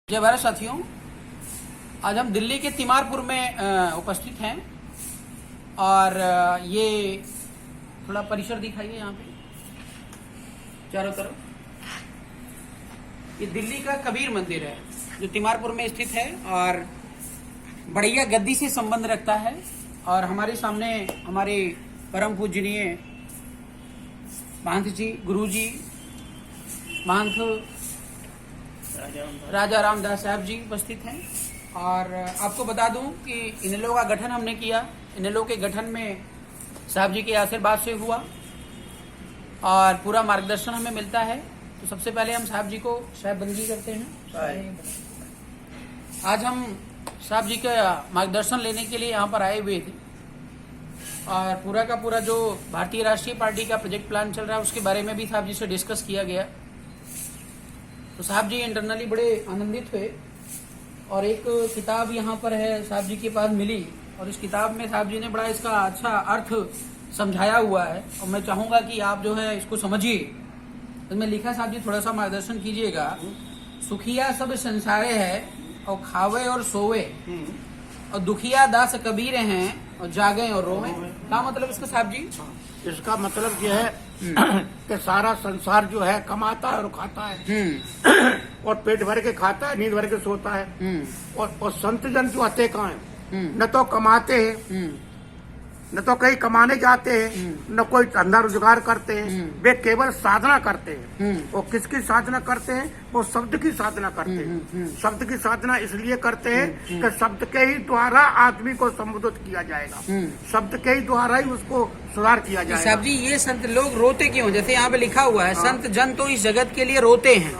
जय भारत साथियों, आज हम दिल्ली के तिमारपुर में उपस्थित हैं और ये थोड़ा परिसर दिखाइए यहाँ पे चारों तरफ। ये दिल्ली का कबीर मंदिर है जो तिमारपुर में स्थित है और बढ़िया गद्दी से संबंध रखता है। और हमारे सामने हमारे परम पूजनीय महंत जी, गुरु जी, महंत राजा रामदास साहब जी उपस्थित हैं। और आपको बता दूं कि इनेलो का गठन हमने किया। इनेलो के गठन में साहब जी के आशीर्वाद से हुआ और पूरा मार्गदर्शन हमें मिलता है। तो सबसे पहले हम साहब जी को साहेबबंदी करते हैं। आज हम साहब जी का मार्गदर्शन लेने के लिए यहाँ पर आए हुए थे और पूरा का पूरा जो भारतीय राष्ट्रीय पार्टी का प्रोजेक्ट प्लान चल रहा है उसके बारे में भी साहब जी से डिस्कस किया गया। तो साहब जी इंटरनली बड़े आनंदित हुए और एक किताब यहाँ पर है साहब जी के पास मिली और इस किताब में साहब जी ने बड़ा इसका अच्छा अर्थ समझाया हुआ है और मैं चाहूंगा कि आप जो है इसको समझिए। इसमें लिखा साहब जी थोड़ा सा मार्गदर्शन कीजिएगा। सुखिया सब संसारे है और खावे और सोवे और दुखिया दास कबीर हैं और जागे और रोवे। क्या मतलब इसका साहब जी? इसका मतलब यह है कि सारा संसार जो है कमाता है और खाता है और पेट भर के खाता है, नींद भर के सोता है। और संत जन जो आते कहाँ है, न तो कमाते हैं, न तो कहीं कमाने जाते हैं, न कोई धंधा रोजगार करते हैं। वे केवल साधना करते हैं। और किसकी साधना करते हैं? वो शब्द की साधना करते हैं। शब्द की साधना इसलिए करते हैं कि शब्द के ही द्वारा आदमी को संबोधित किया जाएगा, शब्द के ही द्वारा ही उसको सुधार किया जाएगा। साहब जी ये संत लोग रोते क्यों? जैसे यहाँ पे लिखा हुआ है संत जन तो इस जगत के लिए रोते हैं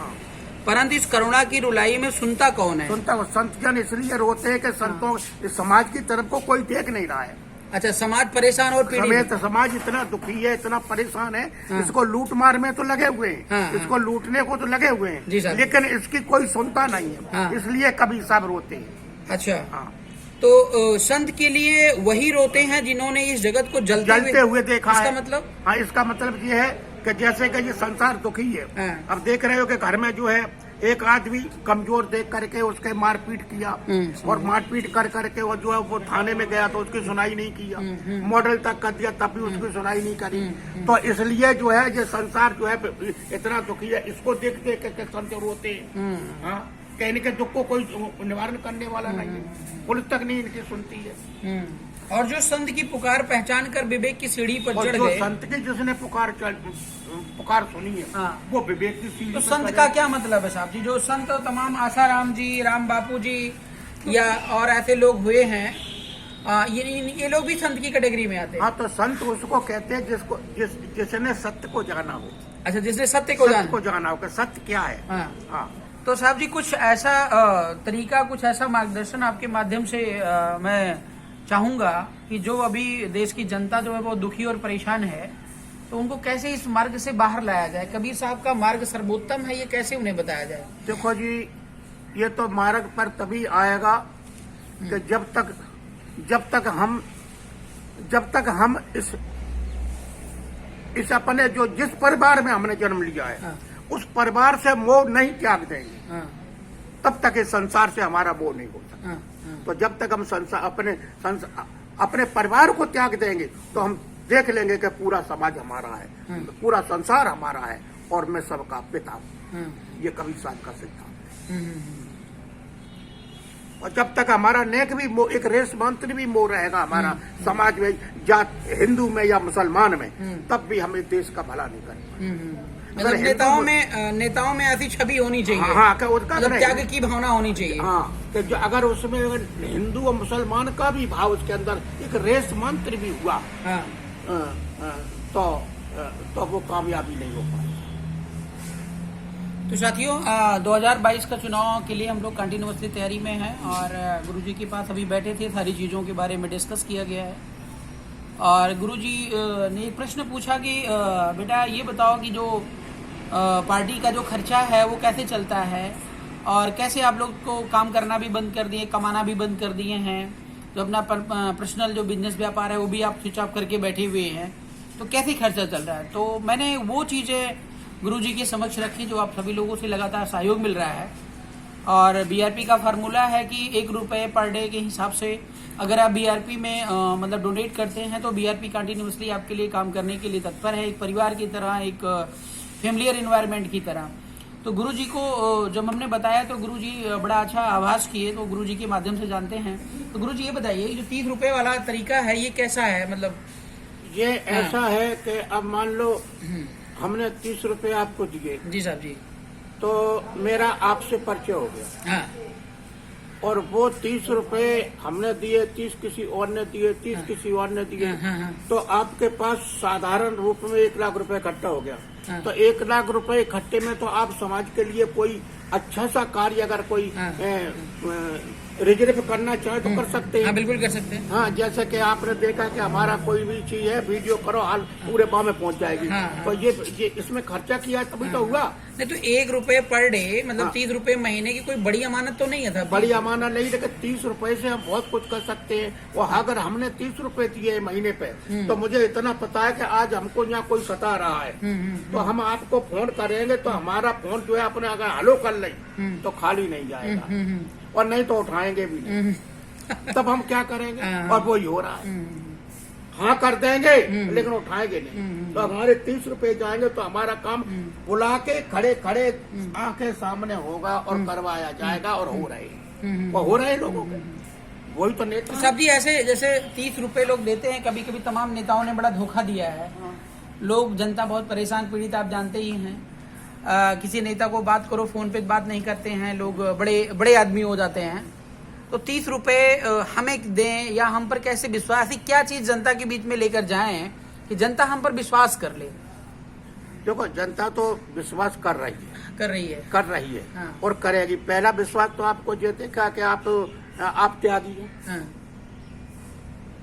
परंतु इस करुणा की रुलाई में सुनता कौन है? सुनता संत जन इसलिए रोते हैं कि संतों इस समाज की तरफ को कोई देख नहीं रहा है। अच्छा, समाज परेशान और पीड़ित। समाज इतना दुखी है, इतना परेशान है। इसको लूट मार में तो लगे हुए हैं, इसको लूटने को तो लगे हुए हैं, लेकिन इसकी कोई सुनता नहीं है। इसलिए कभी सब रोते हैं। अच्छा, तो संत के लिए वही रोते हैं जिन्होंने इस जगत को जलते हुए देखा है। इसका मतलब? हाँ, इसका मतलब ये है कि जैसे कि ये संसार दुखी है। अब देख रहे हो कि घर में जो है एक आदमी कमजोर देख करके उसके मारपीट किया और मारपीट कर करके वो जो है वो थाने में गया तो उसकी सुनाई नहीं किया, मॉडल तक कर दिया तब भी उसकी सुनाई नहीं करी। तो इसलिए जो है ये संसार जो है इतना दुखी है, इसको देख देख के संत रोते हैं। कहने के दुख को कोई निवारण करने वाला नहीं है, पुलिस तक नहीं इनकी सुनती है। और जो संत की पुकार पहचान कर विवेक की सीढ़ी पर चढ़ गए, संत की जिसने पुकार सुनी है वो विवेक की सीढ़ी। तो संत का क्या मतलब है साहब जी? जो संत तमाम आसाराम जी, राम बापू जी या और ऐसे लोग हुए हैं, ये लोग भी संत की कैटेगरी में आते हैं। हाँ, तो संत उसको कहते हैं जिसने सत्य को जाना हो। अच्छा, जिसने सत्य को जाना हो कि सत्य क्या है। हाँ। तो साहब जी कुछ ऐसा तरीका, कुछ ऐसा मार्गदर्शन आपके माध्यम से मैं चाहूंगा कि जो अभी देश की जनता जो है वो दुखी और परेशान है तो उनको कैसे इस मार्ग से बाहर लाया जाए? कबीर साहब का मार्ग सर्वोत्तम है, ये कैसे उन्हें बताया जाए? देखो जी, ये तो मार्ग पर तभी आएगा कि जब तक हम इस अपने जो जिस परिवार में हमने जन्म लिया है उस परिवार से मोह नहीं त्याग देंगे तब तक इस संसार से हमारा मोह नहीं हो सकता। तो जब तक हम अपने परिवार को त्याग देंगे तो हम देख लेंगे कि पूरा समाज हमारा है, पूरा संसार हमारा है और मैं सबका पिता हूँ। ये कबीर साहब का सिद्धांत है। और जब तक हमारा नेक भी एक रेस मंत्र भी मोह रहेगा हमारा समाज में, जात हिंदू में या मुसलमान में, तब भी हमें देश का भला नहीं करेगा। मतलब नेताओं में ऐसी छवि होनी चाहिए। हाँ, मतलब त्याग की भावना होनी चाहिए। हाँ, तो अगर उसमें हिंदू और मुसलमान का भी भाव उसके अंदर एक रेस मंत्र भी हुआ तो वो कामयाबी नहीं हो पाएगी। तो साथियों 2022 का चुनाव के लिए हम लोग कंटिन्यूअसली तैयारी में हैं और गुरुजी के पास अभी बैठे थे, सारी चीज़ों के बारे में डिस्कस किया गया है। और गुरुजी ने एक प्रश्न पूछा कि बेटा ये बताओ कि जो पार्टी का जो खर्चा है वो कैसे चलता है और कैसे आप लोग को काम करना भी बंद कर दिए, कमाना भी बंद कर दिए हैं, जो अपना पर्सनल जो बिजनेस व्यापार है वो भी आप स्विच ऑफ करके बैठे हुए हैं, तो कैसे खर्चा चल रहा है? तो मैंने वो चीज़ें गुरुजी के समक्ष रखी जो आप सभी लोगों से लगातार सहयोग मिल रहा है और बीआरपी का फार्मूला है कि 1 रुपये पर डे के हिसाब से अगर आप बीआरपी में मतलब डोनेट करते हैं तो बीआरपी कंटिन्यूसली आपके लिए काम करने के लिए तत्पर है, एक परिवार की तरह, एक फैमिलियर इन्वायरमेंट की तरह। तो गुरुजी को जब हमने बताया तो गुरुजी बड़ा अच्छा आभास किए, तो गुरुजी के माध्यम से जानते हैं। तो गुरुजी ये बताइए, जो 30 रुपये वाला तरीका है ये कैसा है? मतलब ये ऐसा है कि अब मान लो हमने 30 रुपये आपको दिए। जी साहब जी। तो मेरा आपसे परिचय हो गया। हाँ। और वो 30 रुपए हमने दिए, 30 किसी और ने दिए, 30 किसी और ने दिए। हाँ। तो आपके पास साधारण रूप में 1 लाख रुपए इकट्ठा हो गया। हाँ। तो 1 लाख रुपए इकट्ठे में तो आप समाज के लिए कोई अच्छा सा कार्य अगर कोई रिजर्व करना चाहे तो कर सकते हैं। हाँ, बिल्कुल कर सकते हैं। हाँ, जैसे कि आपने देखा कि हमारा कोई भी चीज है, वीडियो करो, हाल पूरे गांव में पहुंच जाएगी। हाँ। तो ये इसमें खर्चा किया तभी तो हुआ। नहीं तो 1 रुपये पर डे मतलब 30 रुपये महीने की कोई बड़ी अमानत तो नहीं है था? बड़ी अमानत नहीं, लेकिन 30 रुपए से हम बहुत कुछ कर सकते हैं। और अगर हमने 30 रुपए दिए महीने पे तो मुझे इतना पता है कि आज हमको यहाँ कोई सता रहा है तो हम आपको फोन करेंगे तो हमारा फोन जो है अपने अगर हलो कर ले तो खाली नहीं जाएगा और नहीं तो उठाएंगे भी नहीं। तब हम क्या करेंगे? और वो ही हो रहा है। हाँ कर देंगे लेकिन उठाएंगे नहीं। तो हमारे 30 रुपए जाएंगे तो हमारा काम बुला के खड़े खड़े आंखें सामने होगा और करवाया जाएगा। और हो रहे लोगों के वही तो नेता। तो साहब जी, ऐसे जैसे 30 रुपए लोग देते हैं, कभी कभी तमाम नेताओं ने बड़ा धोखा दिया है। लोग, जनता बहुत परेशान पीड़ित, आप जानते ही हैं। किसी नेता को बात करो, फोन पे बात नहीं करते हैं, लोग बड़े बड़े आदमी हो जाते हैं। तो 30 रुपए हमें दें या हम पर कैसे विश्वास, ऐसी क्या चीज जनता के बीच में लेकर जाएं कि जनता हम पर विश्वास कर ले? देखो, जनता तो विश्वास कर रही है हाँ। और करेगी। पहला विश्वास तो आपको ये देखा कि आप त्यागी हैं। हाँ।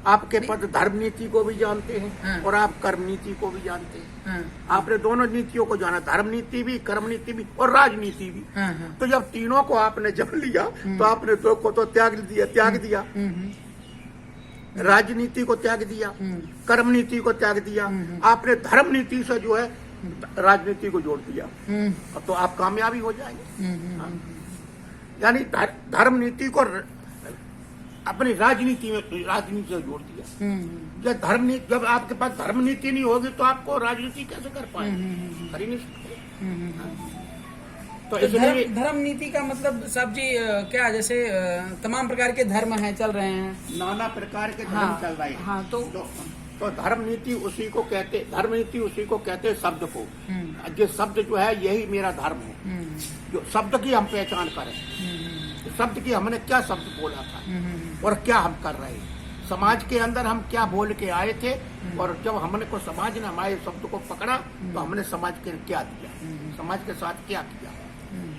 आपके पद धर्म नीति को भी जानते हैं। हाँ। और आप कर्म नीति को भी जानते हैं। हाँ। आपने दोनों नीतियों को जाना, धर्म नीति भी, कर्म नीति भी और राजनीति भी। हाँ। तो जब तीनों को आपने जान लिया तो आपने दो को तो त्याग दिया। राजनीति को त्याग दिया, कर्म नीति को त्याग दिया, आपने धर्म नीति से जो है राजनीति को जोड़ दिया। अब तो आप कामयाबी हो जाएंगे। हाँ। यानी धर्म नीति को अपनी राजनीति से जोड़ दिया। जब आपके पास धर्म नीति नहीं होगी तो आपको राजनीति कैसे कर पाएंगे? कर ही नहीं सकते। तो इसलिए धर्म नीति का मतलब साहब जी क्या, जैसे तमाम प्रकार के धर्म हैं, चल रहे हैं, नाना प्रकार के धर्म हाँ, चल रहे हैं। हाँ, तो धर्म नीति उसी को कहते शब्द को। ये शब्द जो है यही मेरा धर्म है। जो शब्द की हम पहचान करें, शब्द की हमने क्या शब्द बोला था और क्या हम कर रहे हैं, समाज के अंदर हम क्या बोल के आए थे। और जब हमने को समाज ने हमारे शब्द को पकड़ा तो हमने समाज के क्या दिया, समाज के साथ क्या किया,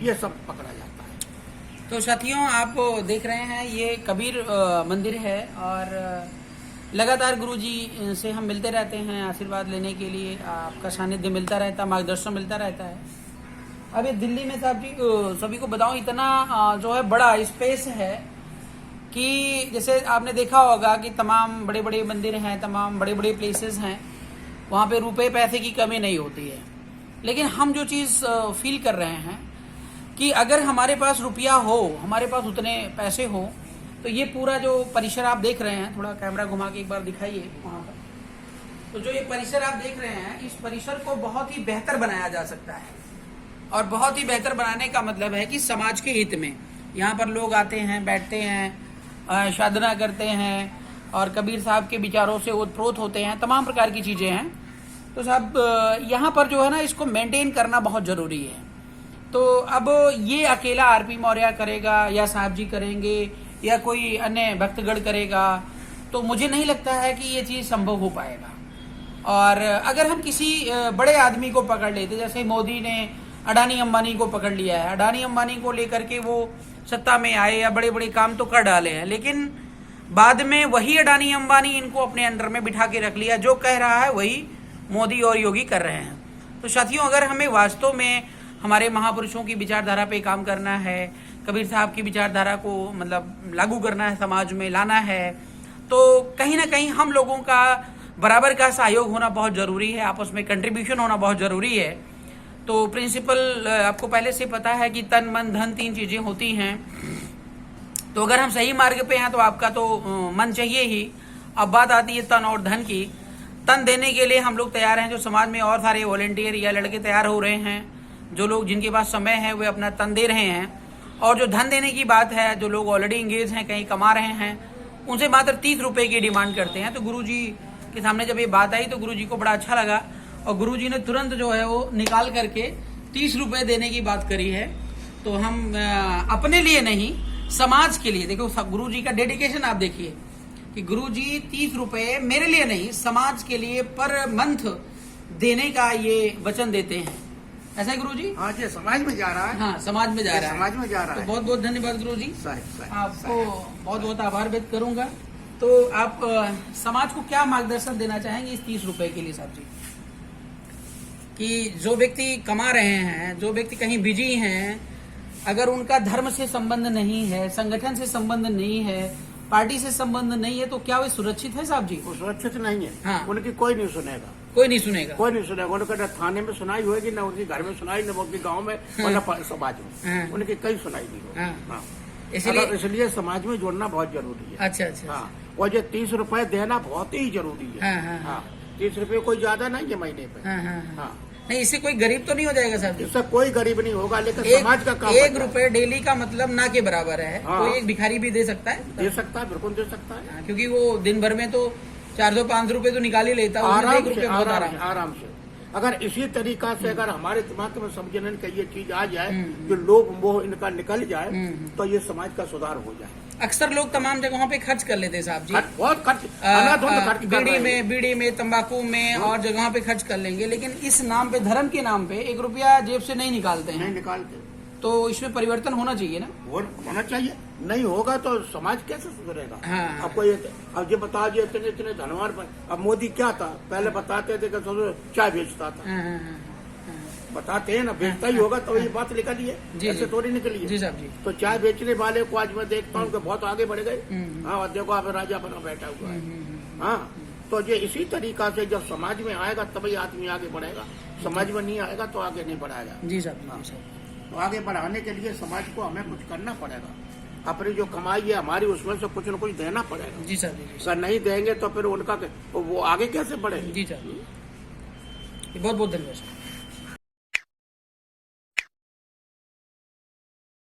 ये सब पकड़ा जाता है। तो साथियों, आप देख रहे हैं ये कबीर मंदिर है और लगातार गुरुजी से हम मिलते रहते हैं आशीर्वाद लेने के लिए। आपका सानिध्य मिलता रहता है, मार्गदर्शन मिलता रहता है। अब ये दिल्ली में साहब जी सभी को बताऊं, इतना जो है बड़ा स्पेस है कि जैसे आपने देखा होगा कि तमाम बड़े बड़े मंदिर हैं, तमाम बड़े बड़े प्लेसेस हैं, वहाँ पे रुपए पैसे की कमी नहीं होती है। लेकिन हम जो चीज़ फील कर रहे हैं कि अगर हमारे पास रुपया हो, हमारे पास उतने पैसे हो, तो ये पूरा जो परिसर आप देख रहे हैं, थोड़ा कैमरा घुमा के एक बार दिखाइए वहाँ पर, तो जो ये परिसर आप देख रहे हैं, इस परिसर को बहुत ही बेहतर बनाया जा सकता है। और बहुत ही बेहतर बनाने का मतलब है कि समाज के हित में यहाँ पर लोग आते हैं, बैठते हैं, साधना करते हैं और कबीर साहब के विचारों से ओतप्रोत होते हैं, तमाम प्रकार की चीज़ें हैं। तो साहब यहाँ पर जो है ना, इसको मेंटेन करना बहुत ज़रूरी है। तो अब ये अकेला आरपी मौर्य करेगा या साहब जी करेंगे या कोई अन्य भक्तगण करेगा, तो मुझे नहीं लगता है कि ये चीज़ संभव हो पाएगा। और अगर हम किसी बड़े आदमी को पकड़ लेते, जैसे मोदी ने अडानी अंबानी को पकड़ लिया है, अडानी अंबानी को लेकर के वो सत्ता में आए या बड़े बड़े काम तो कर डाले हैं, लेकिन बाद में वही अडानी अंबानी इनको अपने अंडर में बिठा के रख लिया। जो कह रहा है वही मोदी और योगी कर रहे हैं। तो साथियों, अगर हमें वास्तव में हमारे महापुरुषों की विचारधारा पे काम करना है, कबीर साहब की विचारधारा को मतलब लागू करना है, समाज में लाना है, तो कहीं ना कहीं हम लोगों का बराबर का सहयोग होना बहुत ज़रूरी है, आपस में कंट्रीब्यूशन होना बहुत ज़रूरी है। तो प्रिंसिपल आपको पहले से पता है कि तन मन धन 3 चीजें होती हैं। तो अगर हम सही मार्ग पे हैं तो आपका तो मन चाहिए ही। अब बात आती है तन और धन की। तन देने के लिए हम लोग तैयार हैं, जो समाज में और सारे वॉलेंटियर या लड़के तैयार हो रहे हैं, जो लोग जिनके पास समय है वे अपना तन दे रहे हैं। और जो धन देने की बात है, जो लोग ऑलरेडी इंगेज हैं, कहीं कमा रहे हैं, उनसे मात्र 30 रुपए की डिमांड करते हैं। तो गुरुजी के सामने जब ये बात आई तो गुरुजी को बड़ा अच्छा लगा और गुरुजी ने तुरंत जो है वो निकाल करके 30 रुपए देने की बात करी है। तो हम अपने लिए नहीं, समाज के लिए, देखो गुरुजी का डेडिकेशन आप देखिए कि गुरुजी 30 रुपए मेरे लिए नहीं, समाज के लिए पर मंथ देने का ये वचन देते हैं। ऐसा है गुरुजी? हाँ जी, समाज में जा रहा है। हाँ, समाज में जा रहा है। समाज में जा रहा तो है। बहुत बहुत धन्यवाद गुरुजी, आपको बहुत बहुत आभार व्यक्त करूंगा। तो आप समाज को क्या मार्गदर्शन देना चाहेंगे इस 30 रुपए के लिए साहब जी? कि जो व्यक्ति कमा रहे हैं, जो व्यक्ति कहीं बिजी हैं, अगर उनका धर्म से संबंध नहीं है, संगठन से संबंध नहीं है, पार्टी से संबंध नहीं है, तो क्या वे सुरक्षित है साहब जी? वो सुरक्षित नहीं है। हाँ। उनकी कोई नहीं सुनेगा। कोई नहीं सुनेगा। कोई नहीं सुनेगा। उनका न थाने में सुनाई होगी, न उनके घर में सुनाई, न उनके गांव में, और न समाज में। हाँ। उनकी कई सुनाई नहीं होगी। हाँ। हाँ। इसलिए इसलिए समाज में जोड़ना बहुत जरूरी है। अच्छा अच्छा। हाँ, और ये 30 रुपए देना बहुत ही जरूरी है। हाँ, हाँ, हाँ। 30 रुपए कोई ज्यादा नहीं है महीने पे। हाँ हाँ हाँ। हाँ, नहीं, इससे कोई गरीब तो नहीं हो जाएगा साहब जी? इससे कोई गरीब नहीं होगा, लेकिन समाज का काम 1 रुपए डेली का मतलब ना के बराबर है। हाँ। कोई एक भिखारी भी दे सकता है? दे सकता है, बिल्कुल दे सकता है। हाँ, क्योंकि वो दिन भर में तो 400-500 रुपए तो निकाल ही लेता है, उसमें आराम 1 रुपए से, बहुत आराम से, आराम से। अगर इसी तरीका से अगर हमारे दिमाग में समझने का ये चीज आ जाए, जो लोभ मोह इनका निकल जाए, तो ये समाज का सुधार हो जाए। अक्सर लोग तमाम जगहों पे खर्च कर लेते हैं साहब जी। बहुत खर्च, अनाधुंध खर्च कर रहे हैं। बीड़ी में, तंबाकू में और जगहों पे खर्च कर लेंगे, लेकिन इस नाम पे, धर्म के नाम पे 1 रुपया जेब से नहीं निकालते हैं। नहीं निकालते। तो इसमें परिवर्तन होना चाहिए ना? होना चाहिए। नहीं होगा तो समाज कैसे सुधरेगा? हाँ। आपको ये, अब ये बता दिए इतने इतने धनवान। अब मोदी क्या था, पहले बताते थे कि चाय बेचता था। हाँ, हाँ, हाँ, हाँ। बताते हैं ना, बेचता ही होगा तो ये बात निकली है। जी, ऐसे जी। थोड़ी निकली है। जी साहब जी। तो चाय बेचने वाले को आज मैं देखता हूँ कि बहुत आगे बढ़ गए। हाँ, और देखो आप राजा बना बैठा हुआ है। हाँ, तो ये इसी तरीका से जब समाज में आएगा तभी आदमी आगे बढ़ेगा। समाज में नहीं आएगा तो आगे नहीं बढ़ाएगा। जी साहब जी। तो आगे बढ़ाने के लिए समाज को हमें कुछ करना पड़ेगा। अपनी जो कमाई है हमारी, उसमें से कुछ न कुछ देना पड़ेगा। जी साहब जी। अगर नहीं देंगे तो फिर उनका वो आगे कैसे बढ़ेंगे? जी साहब, बहुत बहुत धन्यवाद।